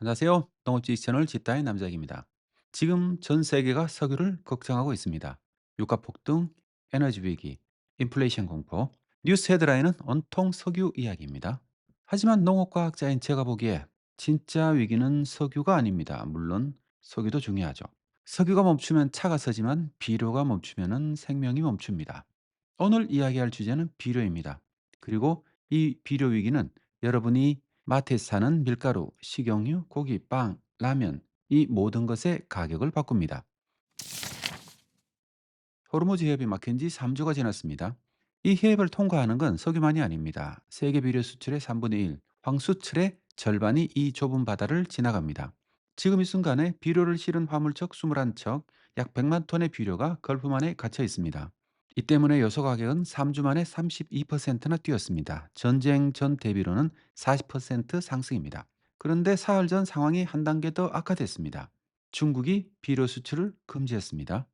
안녕하세요. 농업지 채널 짓다의 남자입니다. 지금 전 세계가 석유를 걱정하고 있습니다. 유가 폭등, 에너지 위기, 인플레이션 공포, 뉴스 헤드라인은 온통 석유 이야기입니다. 하지만 농업과학자인 제가 보기에 진짜 위기는 석유가 아닙니다. 물론 석유도 중요하죠. 석유가 멈추면 차가 서지만 비료가 멈추면 생명이 멈춥니다. 오늘 이야기할 주제는 비료입니다. 그리고 이 비료 위기는 여러분이 마트에서 사는 밀가루, 식용유, 고기, 빵, 라면 이 모든 것의 가격을 바꿉니다. 호르무즈 해협이 막힌 지 3주가 지났습니다. 이 해협을 통과하는 건 석유만이 아닙니다. 세계 비료 수출의 3분의 1, 황수출의 절반이 이 좁은 바다를 지나갑니다. 지금 이 순간에 비료를 실은 화물척 21척, 약 100만 톤의 비료가 걸프만에 갇혀 있습니다. 이 때문에 요소 가격은 3주 만에 32%나 뛰었습니다. 전쟁 전 대비로는 40% 상승입니다. 그런데 사흘 전 상황이 한 단계 더 악화됐습니다. 중국이 비료 수출을 금지했습니다.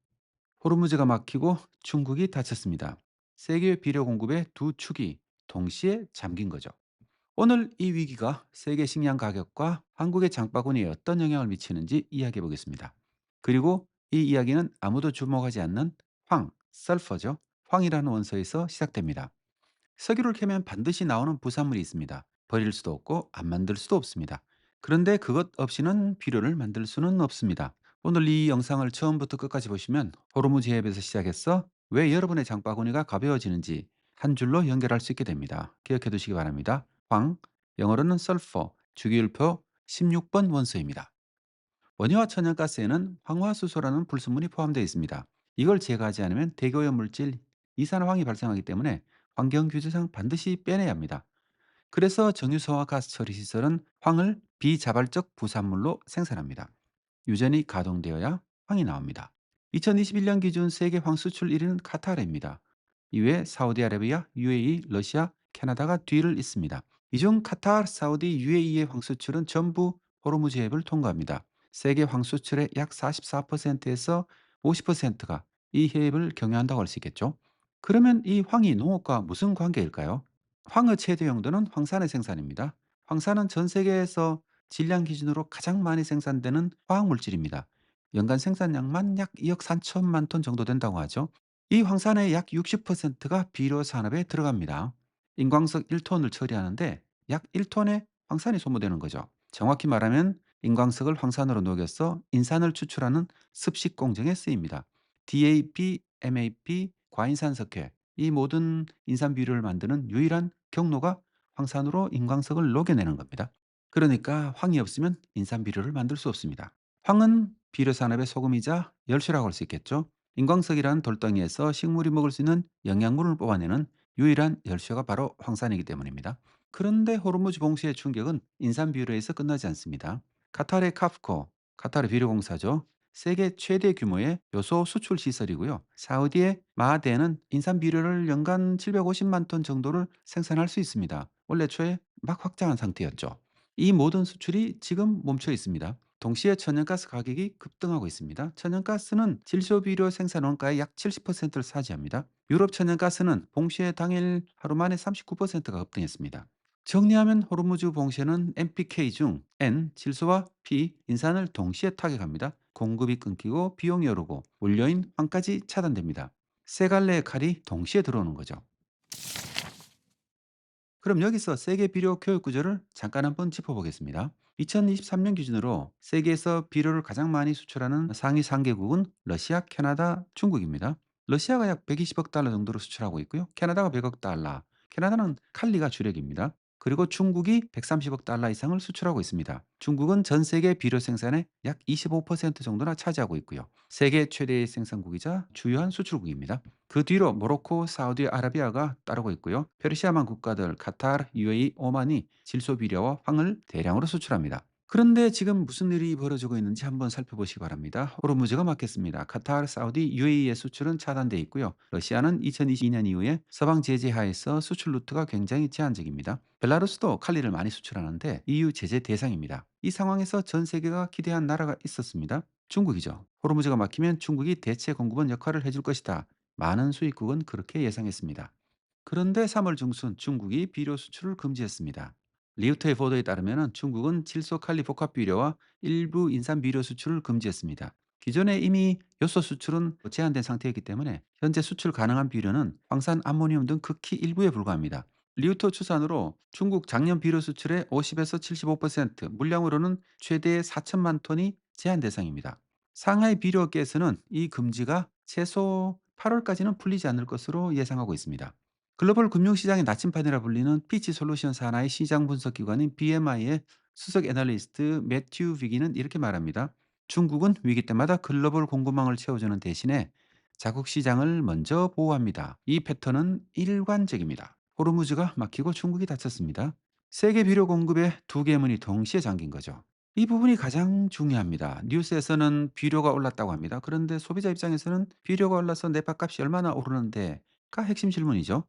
호르무즈가 막히고 중국이 닫혔습니다. 세계 비료 공급의 두 축이 동시에 잠긴 거죠. 오늘 이 위기가 세계 식량 가격과 한국의 장바구니에 어떤 영향을 미치는지 이야기해 보겠습니다. 그리고 이 이야기는 아무도 주목하지 않는 설퍼죠. 황이라는 원소에서 시작됩니다. 석유를 캐면 반드시 나오는 부산물이 있습니다. 버릴 수도 없고 안 만들 수도 없습니다. 그런데 그것 없이는 비료를 만들 수는 없습니다. 오늘 이 영상을 처음부터 끝까지 보시면 호르무즈 해협에서 시작해서 왜 여러분의 장바구니가 가벼워지는지 한 줄로 연결할 수 있게 됩니다. 기억해 두시기 바랍니다. 영어로는 sulfur, 주기율표 16번 원소입니다. 원유와 천연가스에는 황화수소라는 불순물이 포함되어 있습니다. 이걸 제거하지 않으면 대기오염 물질 이산화황이 발생하기 때문에 환경규제상 반드시 빼내야 합니다. 그래서 정유소와 가스 처리 시설은 황을 비자발적 부산물로 생산합니다. 유전이 가동되어야 황이 나옵니다. 2021년 기준 세계 황 수출 1위는 카타르입니다. 이외에 사우디아라비아, UAE, 러시아, 캐나다가 뒤를 잇습니다. 이 중 카타르, 사우디, UAE의 황 수출은 전부 호르무즈 해협을 통과합니다. 세계 황 수출의 약 44%에서 50%가 이 해협을 경유한다고 할 수 있겠죠. 그러면 이 황이 농업과 무슨 관계일까요? 황의 최대 용도는 황산의 생산입니다. 황산은 전 세계에서 질량 기준으로 가장 많이 생산되는 화학 물질입니다. 연간 생산량만 약 2억 3천만 톤 정도 된다고 하죠. 이 황산의 약 60%가 비료 산업에 들어갑니다. 인광석 1톤을 처리하는데 약 1톤의 황산이 소모되는 거죠. 정확히 말하면 인광석을 황산으로 녹여서 인산을 추출하는 습식 공정에 쓰입니다. DAP, MAP, 과인산석회 이 모든 인산 비료를 만드는 유일한 경로가 황산으로 인광석을 녹여내는 겁니다. 그러니까 황이 없으면 인산 비료를 만들 수 없습니다. 황은 비료 산업의 소금이자 열쇠라고 할 수 있겠죠. 인광석이라는 돌덩이에서 식물이 먹을 수 있는 영양분을 뽑아내는 유일한 열쇠가 바로 황산이기 때문입니다. 그런데 호르무즈 봉쇄의 충격은 인산 비료에서 끝나지 않습니다. 카타르의 카프코, 카타르 비료공사죠. 세계 최대 규모의 요소 수출 시설이고요. 사우디의 마하데는 인산 비료를 연간 750만 톤 정도를 생산할 수 있습니다. 원래 초에 막 확장한 상태였죠. 이 모든 수출이 지금 멈춰 있습니다. 동시에 천연가스 가격이 급등하고 있습니다. 천연가스는 질소비료 생산 원가의 약 70%를 차지합니다. 유럽 천연가스는 봉쇄 당일 하루 만에 39%가 급등했습니다. 정리하면 호르무즈 봉쇄는 NPK 중 N, 질소와 P, 인산을 동시에 타격합니다. 공급이 끊기고 비용이 오르고 원료인 황까지 차단됩니다. 세 갈래의 칼이 동시에 들어오는 거죠. 그럼 여기서 세계 비료 교육 구조를 잠깐 한번 짚어보겠습니다. 2023년 기준으로 세계에서 비료를 가장 많이 수출하는 상위 3개국은 러시아, 캐나다, 중국입니다. 러시아가 약 120억 달러 정도로 수출하고 있고요. 캐나다가 100억 달러. 캐나다는 칼리가 주력입니다. 그리고 중국이 130억 달러 이상을 수출하고 있습니다. 중국은 전 세계 비료 생산의 약 25% 정도나 차지하고 있고요. 세계 최대의 생산국이자 주요한 수출국입니다. 그 뒤로 모로코, 사우디아라비아가 따르고 있고요. 페르시아만 국가들, 카타르, UAE, 오만이 질소 비료와 황을 대량으로 수출합니다. 그런데 지금 무슨 일이 벌어지고 있는지 한번 살펴보시기 바랍니다. 호르무즈가 막혔습니다. 카타르, 사우디, UAE의 수출은 차단돼 있고요. 러시아는 2022년 이후에 서방 제재 하에서 수출 루트가 굉장히 제한적입니다. 벨라루스도 칼리를 많이 수출하는데 EU 제재 대상입니다. 이 상황에서 전 세계가 기대한 나라가 있었습니다. 중국이죠. 호르무즈가 막히면 중국이 대체 공급원 역할을 해줄 것이다. 많은 수입국은 그렇게 예상했습니다. 그런데 3월 중순 중국이 비료 수출을 금지했습니다. 리우터의 보도에 따르면 중국은 질소 칼리 복합 비료와 일부 인산 비료 수출을 금지했습니다. 기존에 이미 요소 수출은 제한된 상태였기 때문에 현재 수출 가능한 비료는 황산, 암모니움 등 극히 일부에 불과합니다. 리우터 추산으로 중국 작년 비료 수출의 50에서 75%, 물량으로는 최대 4천만 톤이 제한 대상입니다. 상하이 비료업계에서는 이 금지가 최소 8월까지는 풀리지 않을 것으로 예상하고 있습니다. 글로벌 금융시장의 나침반이라 불리는 피치 솔루션 산하의 시장 분석 기관인 BMI의 수석 애널리스트 매튜 비기는 이렇게 말합니다. 중국은 위기 때마다 글로벌 공급망을 채워주는 대신에 자국 시장을 먼저 보호합니다. 이 패턴은 일관적입니다. 호르무즈가 막히고 중국이 닫혔습니다. 세계 비료 공급의 두 개의 문이 동시에 잠긴 거죠. 이 부분이 가장 중요합니다. 뉴스에서는 비료가 올랐다고 합니다. 그런데 소비자 입장에서는 비료가 올라서 내 밥값이 얼마나 오르는데가 핵심 질문이죠.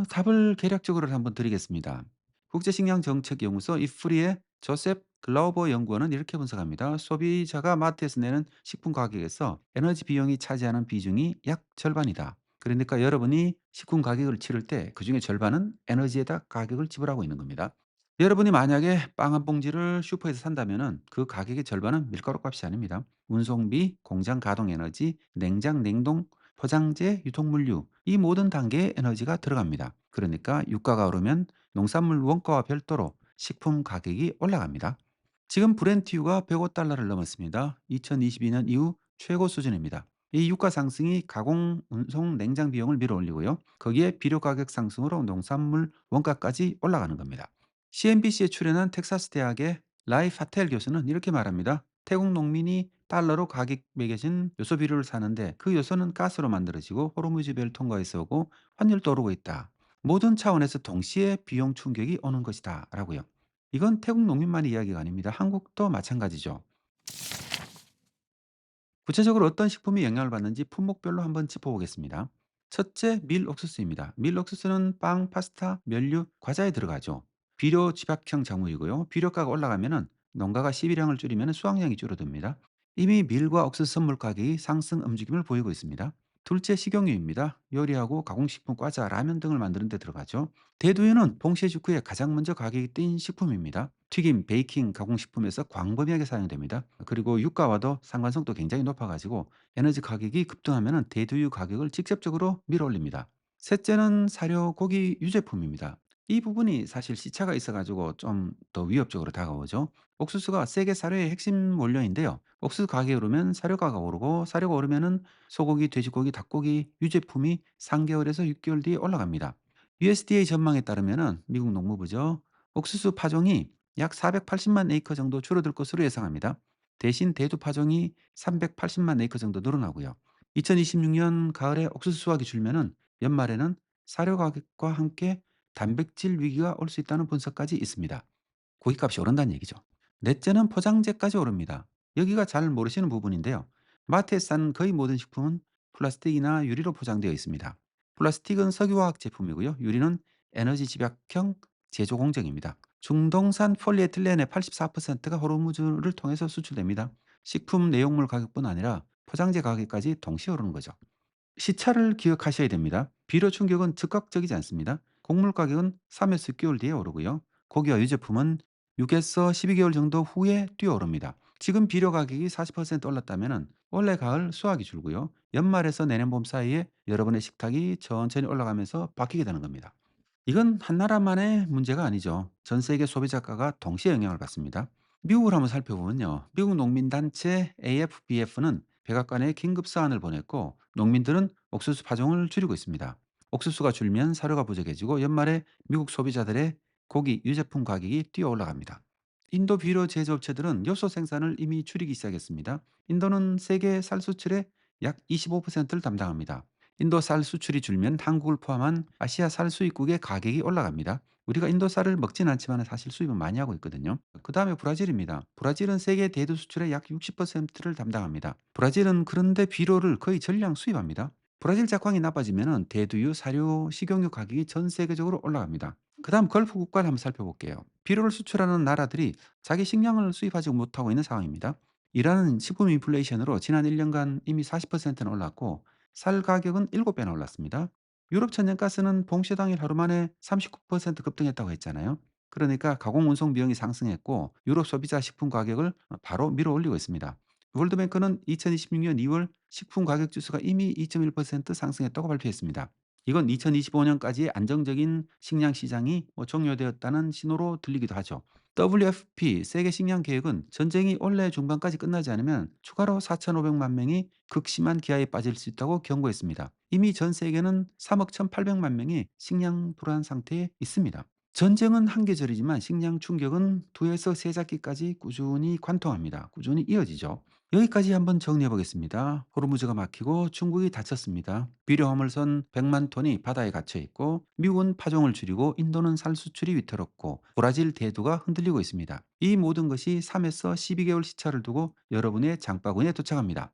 답을 개략적으로 한번 드리겠습니다. 국제식량정책연구소 이프리의 조셉 글라우버 연구원은 이렇게 분석합니다. 소비자가 마트에서 내는 식품 가격에서 에너지 비용이 차지하는 비중이 약 절반이다. 그러니까 여러분이 식품 가격을 치를 때 그중에 절반은 에너지에다 가격을 지불하고 있는 겁니다. 여러분이 만약에 빵 한 봉지를 슈퍼에서 산다면은 그 가격의 절반은 밀가루 값이 아닙니다. 운송비, 공장 가동 에너지, 냉장, 냉동, 포장재, 유통물류 이 모든 단계에 에너지가 들어갑니다. 그러니까 유가가 오르면 농산물 원가와 별도로 식품 가격이 올라갑니다. 지금 브렌트유가 105달러를 넘었습니다. 2022년 이후 최고 수준입니다. 이 유가 상승이 가공, 운송, 냉장 비용을 밀어올리고요. 거기에 비료 가격 상승으로 농산물 원가까지 올라가는 겁니다. CNBC에 출연한 텍사스 대학의 라이 파텔 교수는 이렇게 말합니다. 태국 농민이 달러로 가격 매겨진 요소 비료를 사는데 그 요소는 가스로 만들어지고 호르무즈별 통과에서 오고 환율도 오르고 있다. 모든 차원에서 동시에 비용 충격이 오는 것이다. 라고요. 이건 태국 농민만의 이야기가 아닙니다. 한국도 마찬가지죠. 구체적으로 어떤 식품이 영향을 받는지 품목별로 한번 짚어보겠습니다. 첫째, 밀 옥수수입니다. 밀 옥수수는 빵, 파스타, 면류, 과자에 들어가죠. 비료 집약형 작물이고요. 비료가가 올라가면은 농가가 시비량을 줄이면 수확량이 줄어듭니다. 이미 밀과 옥수수 선물 가격이 상승 움직임을 보이고 있습니다. 둘째, 식용유입니다. 요리하고 가공식품, 과자, 라면 등을 만드는 데 들어가죠. 대두유는 봉쇄 직후에 가장 먼저 가격이 뛴 식품입니다. 튀김, 베이킹, 가공식품에서 광범위하게 사용됩니다. 그리고 유가와도 상관성도 굉장히 높아가지고 에너지 가격이 급등하면 대두유 가격을 직접적으로 밀어올립니다. 셋째는 사료, 고기, 유제품입니다. 이 부분이 사실 시차가 있어가지고 좀 더 위협적으로 다가오죠. 옥수수가 세계 사료의 핵심 원료인데요. 옥수수 가격이 오르면 사료가가 오르고 사료가 오르면은 소고기, 돼지고기, 닭고기, 유제품이 3개월에서 6개월 뒤에 올라갑니다. USDA 전망에 따르면은 미국 농무부죠. 옥수수 파종이 약 480만 에이커 정도 줄어들 것으로 예상합니다. 대신 대두 파종이 380만 에이커 정도 늘어나고요. 2026년 가을에 옥수수 수확이 줄면은 연말에는 사료 가격과 함께 단백질 위기가 올 수 있다는 분석까지 있습니다. 고깃값이 오른다는 얘기죠. 넷째는 포장재까지 오릅니다. 여기가 잘 모르시는 부분인데요. 마트에 싼 거의 모든 식품은 플라스틱이나 유리로 포장되어 있습니다. 플라스틱은 석유화학 제품이고요. 유리는 에너지 집약형 제조 공정입니다. 중동산 폴리에틸렌의 84%가 호르무즈를 통해서 수출됩니다. 식품 내용물 가격뿐 아니라 포장재 가격까지 동시에 오르는 거죠. 시차를 기억하셔야 됩니다. 비료 충격은 즉각적이지 않습니다. 곡물 가격은 3에서 6개월 뒤에 오르고요. 고기와 유제품은 6에서 12개월 정도 후에 뛰어오릅니다. 지금 비료 가격이 40% 올랐다면 올해 가을 수확이 줄고요. 연말에서 내년 봄 사이에 여러분의 식탁이 천천히 올라가면서 바뀌게 되는 겁니다. 이건 한 나라만의 문제가 아니죠. 전 세계 소비자가가 동시에 영향을 받습니다. 미국을 한번 살펴보면요. 미국 농민단체 AFBF는 백악관에 긴급 사안을 보냈고 농민들은 옥수수 파종을 줄이고 있습니다. 옥수수가 줄면 사료가 부족해지고 연말에 미국 소비자들의 고기, 유제품 가격이 뛰어 올라갑니다. 인도 비료 제조업체들은 요소 생산을 이미 줄이기 시작했습니다. 인도는 세계 쌀 수출의 약 25%를 담당합니다. 인도 쌀 수출이 줄면 한국을 포함한 아시아 쌀 수입국의 가격이 올라갑니다. 우리가 인도 쌀을 먹진 않지만 사실 수입은 많이 하고 있거든요. 그 다음에 브라질입니다. 브라질은 세계 대두 수출의 약 60%를 담당합니다. 브라질은 그런데 비료를 거의 전량 수입합니다. 브라질 작황이 나빠지면 대두유, 사료, 식용유 가격이 전 세계적으로 올라갑니다. 그 다음 걸프 국가를 한번 살펴볼게요. 비료를 수출하는 나라들이 자기 식량을 수입하지 못하고 있는 상황입니다. 이란은 식품 인플레이션으로 지난 1년간 이미 40%는 올랐고 쌀 가격은 7배나 올랐습니다. 유럽 천연가스는 봉쇄 당일 하루 만에 39% 급등했다고 했잖아요. 그러니까 가공 운송 비용이 상승했고 유럽 소비자 식품 가격을 바로 밀어 올리고 있습니다. 월드뱅크는 2026년 2월 식품 가격 지수가 이미 2.1% 상승했다고 발표했습니다. 이건 2025년까지의 안정적인 식량 시장이 종료되었다는 신호로 들리기도 하죠. WFP 세계 식량 계획은 전쟁이 올해 중반까지 끝나지 않으면 추가로 4,500만 명이 극심한 기아에 빠질 수 있다고 경고했습니다. 이미 전 세계는 3억 1,800만 명이 식량 불안 상태에 있습니다. 전쟁은 한 계절이지만 식량 충격은 두에서 세 작기까지 꾸준히 관통합니다. 꾸준히 이어지죠. 여기까지 한번 정리해 보겠습니다. 호르무즈가 막히고 중국이 닫혔습니다. 비료 화물선 100만 톤이 바다에 갇혀 있고 미국은 파종을 줄이고 인도는 살 수출이 위태롭고 브라질 대두가 흔들리고 있습니다. 이 모든 것이 3에서 12개월 시차를 두고 여러분의 장바구니에 도착합니다.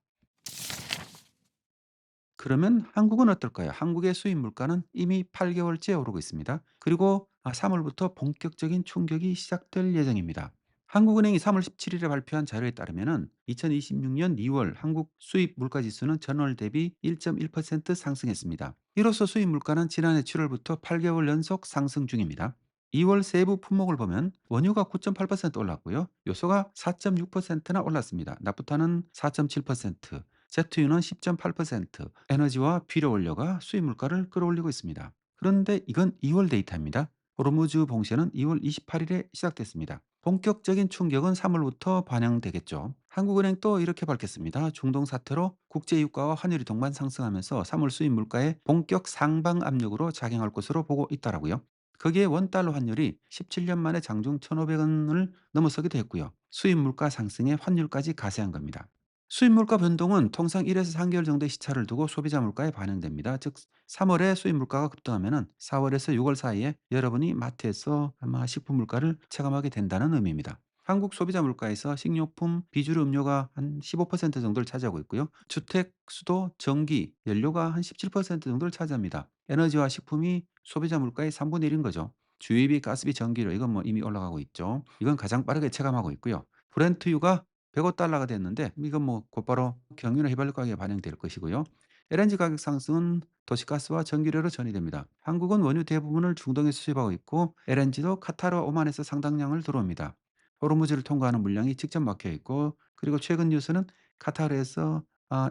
그러면 한국은 어떨까요? 한국의 수입 물가는 이미 8개월째 오르고 있습니다. 그리고 3월부터 본격적인 충격이 시작될 예정입니다. 한국은행이 3월 17일에 발표한 자료에 따르면 2026년 2월 한국 수입 물가 지수는 전월 대비 1.1% 상승했습니다. 이로써 수입 물가는 지난해 7월부터 8개월 연속 상승 중입니다. 2월 세부 품목을 보면 원유가 9.8% 올랐고요. 요소가 4.6%나 올랐습니다. 나프타는 4.7%, 제트유는 10.8%, 에너지와 비료 원료가 수입 물가를 끌어올리고 있습니다. 그런데 이건 2월 데이터입니다. 호르무즈 봉쇄는 2월 28일에 시작됐습니다. 본격적인 충격은 3월부터 반영되겠죠. 한국은행 또 이렇게 밝혔습니다. 중동 사태로 국제 유가와 환율이 동반 상승하면서 3월 수입 물가에 본격 상방 압력으로 작용할 것으로 보고 있다라고요. 거기에 원달러 환율이 17년 만에 장중 1,500원을 넘어서기도 했고요. 수입 물가 상승에 환율까지 가세한 겁니다. 수입 물가 변동은 통상 1에서 3개월 정도의 시차를 두고 소비자 물가에 반영됩니다. 즉 3월에 수입 물가가 급등하면 4월에서 6월 사이에 여러분이 마트에서 아마 식품 물가를 체감하게 된다는 의미입니다. 한국 소비자 물가에서 식료품, 비주류 음료가 한 15% 정도를 차지하고 있고요. 주택, 수도, 전기, 연료가 한 17% 정도를 차지합니다. 에너지와 식품이 소비자 물가의 3분의 1인 거죠. 주유비, 가스비, 전기료 이건 이미 올라가고 있죠. 이건 가장 빠르게 체감하고 있고요. 브렌트유가 105달러가 됐는데 이건 곧바로 경유나 휘발유 가격에 반영될 것이고요. LNG 가격 상승은 도시가스와 전기료로 전이됩니다. 한국은 원유 대부분을 중동에서 수입하고 있고 LNG도 카타르와 오만에서 상당량을 들어옵니다. 호르무즈를 통과하는 물량이 직접 막혀 있고 그리고 최근 뉴스는 카타르에서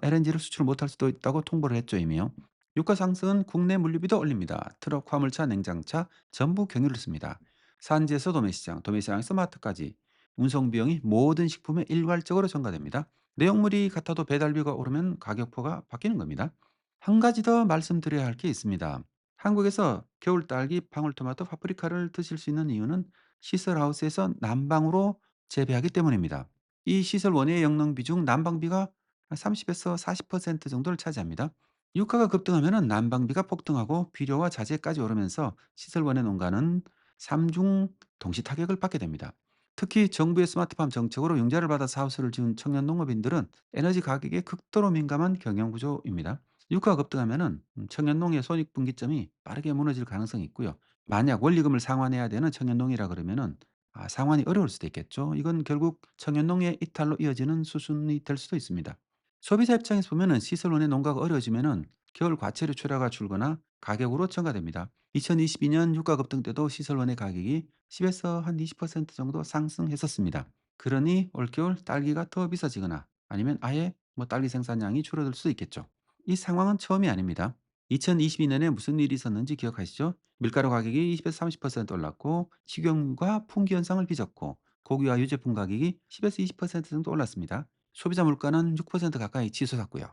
LNG를 수출 못할 수도 있다고 통보를 했죠 이미요. 유가 상승은 국내 물류비도 올립니다. 트럭, 화물차, 냉장차 전부 경유를 씁니다. 산지에서 도매시장, 도매시장에서 마트까지 운송 비용이 모든 식품에 일괄적으로 전가됩니다. 내용물이 같아도 배달비가 오르면 가격표가 바뀌는 겁니다. 한 가지 더 말씀드려야 할 게 있습니다. 한국에서 겨울 딸기, 방울토마토, 파프리카를 드실 수 있는 이유는 시설하우스에서 난방으로 재배하기 때문입니다. 이 시설 원예 영농비 중 난방비가 30에서 40% 정도를 차지합니다. 유가가 급등하면 난방비가 폭등하고 비료와 자재까지 오르면서 시설 원예 농가는 삼중 동시 타격을 받게 됩니다. 특히 정부의 스마트팜 정책으로 융자를 받아 사업소를 지은 청년 농업인들은 에너지 가격에 극도로 민감한 경영 구조입니다. 유가가 급등하면 청년 농의 손익분기점이 빠르게 무너질 가능성이 있고요. 만약 원리금을 상환해야 되는 청년 농이라 그러면은 상환이 어려울 수도 있겠죠. 이건 결국 청년 농의 이탈로 이어지는 수순이 될 수도 있습니다. 소비자 입장에서 보면은 시설원의 농가가 어려워지면은 겨울 과체류 출하가 줄거나 가격으로 증가됩니다. 2022년 유가 급등 때도 시설원의 가격이 10에서 한 20% 정도 상승했었습니다. 그러니 올겨울 딸기가 더 비싸지거나 아니면 아예 딸기 생산량이 줄어들 수도 있겠죠. 이 상황은 처음이 아닙니다. 2022년에 무슨 일이 있었는지 기억하시죠? 밀가루 가격이 20에서 30% 올랐고 식용유가 풍기 현상을 빚었고 고기와 유제품 가격이 10에서 20% 정도 올랐습니다. 소비자 물가는 6% 가까이 치솟았고요.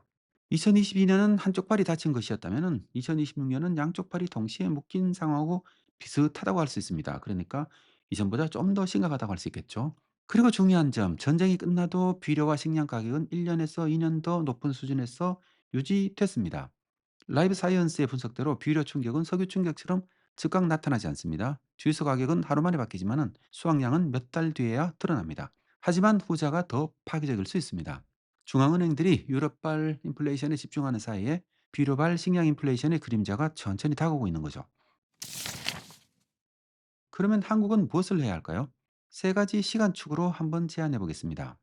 2022년은 한쪽 발이 다친 것이었다면 2026년은 양쪽 발이 동시에 묶인 상황하고 비슷하다고 할 수 있습니다. 그러니까 이전보다 좀 더 심각하다고 할 수 있겠죠. 그리고 중요한 점, 전쟁이 끝나도 비료와 식량 가격은 1년에서 2년 더 높은 수준에서 유지됐습니다. 라이브 사이언스의 분석대로 비료 충격은 석유 충격처럼 즉각 나타나지 않습니다. 주유소 가격은 하루 만에 바뀌지만 수확량은 몇 달 뒤에야 드러납니다. 하지만 후자가 더 파괴적일 수 있습니다. 중앙은행들이 유럽발 인플레이션에 집중하는 사이에 비료발 식량 인플레이션의 그림자가 천천히 다가오고 있는 거죠. 그러면 한국은 무엇을 해야 할까요? 세 가지 시간축으로 한번 제안해 보겠습니다.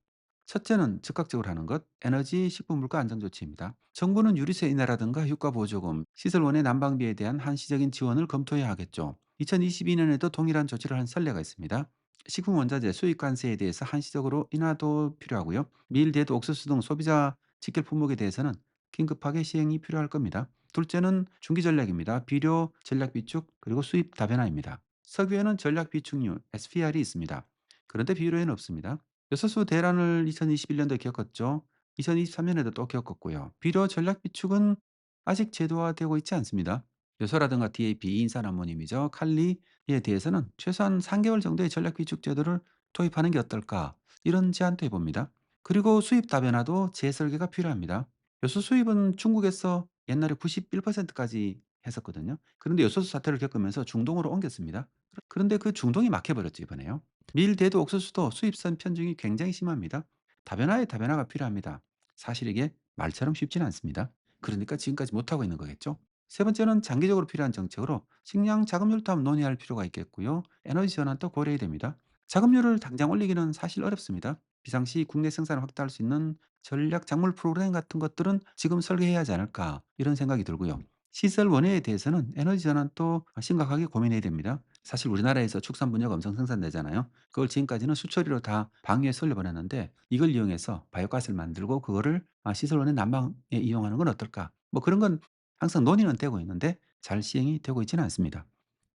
첫째는 즉각적으로 하는 것, 에너지, 식품 물가 안정 조치입니다. 정부는 유류세 인하라든가 유가 보조금, 시설원의 난방비에 대한 한시적인 지원을 검토해야 하겠죠. 2022년에도 동일한 조치를 한 선례가 있습니다. 식품 원자재 수입 관세에 대해서 한시적으로 인하도 필요하고요. 밀, 대두, 옥수수 등 소비자 직결 품목에 대해서는 긴급하게 시행이 필요할 겁니다. 둘째는 중기 전략입니다. 비료 전략 비축 그리고 수입 다변화입니다. 석유에는 전략 비축류 SPR이 있습니다. 그런데 비료에는 없습니다. 요소수 대란을 2021년도에 겪었죠. 2023년에도 또 겪었고요. 비료 전략 비축은 아직 제도화되고 있지 않습니다. 요소라든가 DAP, 인산 아모늄이죠. 칼리에 대해서는 최소한 3개월 정도의 전략 비축 제도를 도입하는 게 어떨까? 이런 제안도 해봅니다. 그리고 수입 다변화도 재설계가 필요합니다. 요소 수입은 중국에서 옛날에 91%까지 했었거든요. 그런데 요소수 사태를 겪으면서 중동으로 옮겼습니다. 그런데 그 중동이 막혀버렸죠, 이번에요. 밀, 대두, 옥수수도 수입선 편중이 굉장히 심합니다. 다변화에 다변화가 필요합니다. 사실 이게 말처럼 쉽지는 않습니다. 그러니까 지금까지 못하고 있는 거겠죠. 세 번째는 장기적으로 필요한 정책으로 식량 자금률도 한번 논의할 필요가 있겠고요. 에너지 전환도 고려해야 됩니다. 자금률을 당장 올리기는 사실 어렵습니다. 비상시 국내 생산을 확대할 수 있는 전략 작물 프로그램 같은 것들은 지금 설계해야 하지 않을까 이런 생각이 들고요. 시설 원해에 대해서는 에너지 전환도 심각하게 고민해야 됩니다. 사실 우리나라에서 축산 분야가 엄청 생산되잖아요. 그걸 지금까지는 수처리로 다 방위에 쏠려보냈는데 이걸 이용해서 바이오가스를 만들고 그거를 시설 원해 난방에 이용하는 건 어떨까? 뭐 그런 건 항상 논의는 되고 있는데 잘 시행이 되고 있지는 않습니다.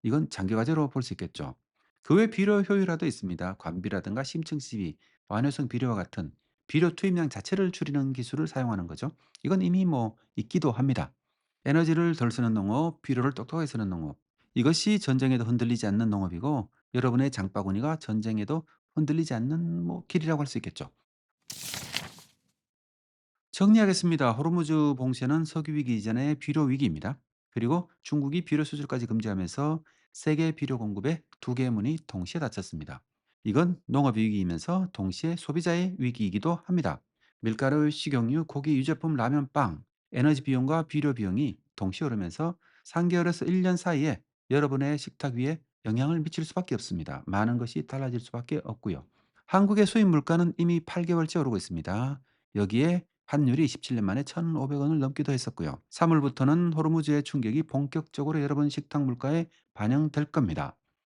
이건 장기 과제로 볼 수 있겠죠. 그 외 비료 효율화도 있습니다. 관비라든가 심층 시비, 완효성 비료와 같은 비료 투입량 자체를 줄이는 기술을 사용하는 거죠. 이건 이미 뭐 있기도 합니다. 에너지를 덜 쓰는 농업, 비료를 똑똑하게 쓰는 농업. 이것이 전쟁에도 흔들리지 않는 농업이고 여러분의 장바구니가 전쟁에도 흔들리지 않는 뭐 길이라고 할 수 있겠죠. 정리하겠습니다. 호르무즈 봉쇄는 석유 위기 이전의 비료 위기입니다. 그리고 중국이 비료 수출까지 금지하면서 세계 비료 공급에 두 개의 문이 동시에 닫혔습니다. 이건 농업 위기이면서 동시에 소비자의 위기이기도 합니다. 밀가루, 식용유, 고기, 유제품, 라면, 빵, 에너지 비용과 비료 비용이 동시에 오르면서 3개월에서 1년 사이에 여러분의 식탁 위에 영향을 미칠 수밖에 없습니다. 많은 것이 달라질 수밖에 없고요. 한국의 수입 물가는 이미 8개월째 오르고 있습니다. 여기에 환율이 17년 만에 1,500원을 넘기도 했었고요. 3월부터는 호르무즈의 충격이 본격적으로 여러분 식탁 물가에 반영될 겁니다.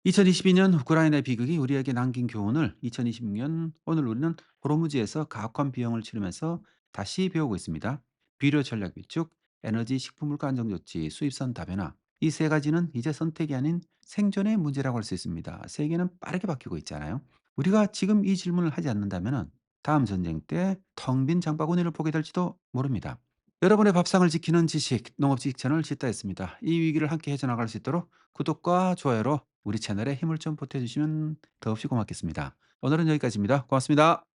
2022년 우크라이나 비극이 우리에게 남긴 교훈을 2026년 오늘 우리는 호르무즈에서 가혹한 비용을 치르면서 다시 배우고 있습니다. 비료 전략 비축, 에너지 식품 물가 안정 조치, 수입선 다변화. 이 세 가지는 이제 선택이 아닌 생존의 문제라고 할 수 있습니다. 세계는 빠르게 바뀌고 있잖아요. 우리가 지금 이 질문을 하지 않는다면 다음 전쟁 때 텅 빈 장바구니를 보게 될지도 모릅니다. 여러분의 밥상을 지키는 지식, 농업지식 채널 짓다였습니다. 이 위기를 함께 헤쳐나갈 수 있도록 구독과 좋아요로 우리 채널에 힘을 좀 보태주시면 더없이 고맙겠습니다. 오늘은 여기까지입니다. 고맙습니다.